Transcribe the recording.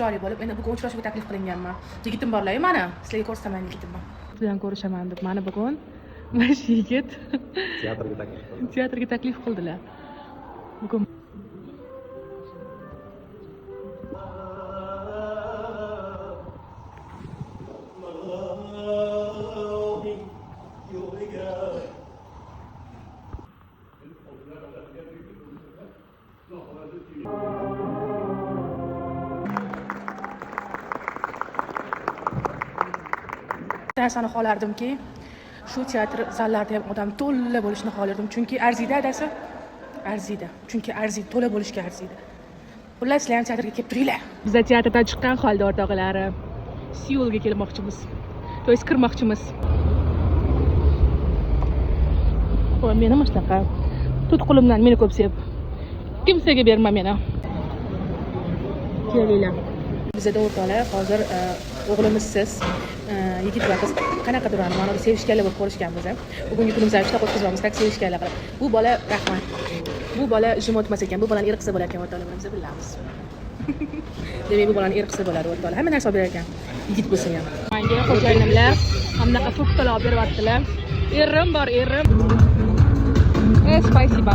chiroyli bo'lib, endi bugun uchrashuvga taklif qilinganman. Yigitim borlar, mana sizlarga ko'rsataman yigitimni. Bilan ko'rishaman deb mana bugun mana shu yigit teatrga taklif qildilar. Bugun narsani xohlardimki, shu teatr zallarida ham odam to'la bo'lishini xohlardim, chunki arziydi adasi. Arziydi. Chunki arziydi, to'la bo'lishga arziydi. Xullas, sizlar ham teatrga kelib turinglar. Biz teatrdan chiqqan holda o'rtoqlari Seulga kelmoqchimiz. To'yga kirmoqchimiz. Qo'y meni mashlaqa. Tut qo'limdan meni ko'p sevib. Kimsaga berma meni. Kelinglar. Bizda o'rtoqlar hozir o'g'limizsiz yigit va qiz qanaqa durani mana sevishganlar bo'lib ko'rishganmiz. Bugungi kunimizni aytishda o'tkazamiz, tak sevishganlar qilib. Bu bola rahmat. Bu bola jim o'tmas ekan. Bu bolani irqisi bo'lar ekan o'rtoqlar, biz bilamiz. Demak, bu bolani irqisi bo'ladi o'rtoqlar. Hamma narsa olib berar ekan. Yigit bo'lsa ham. Menga xo'jayinimlar hamnaqa fruktalar olib beryaptilar. Erim bor, erim. Spasiba.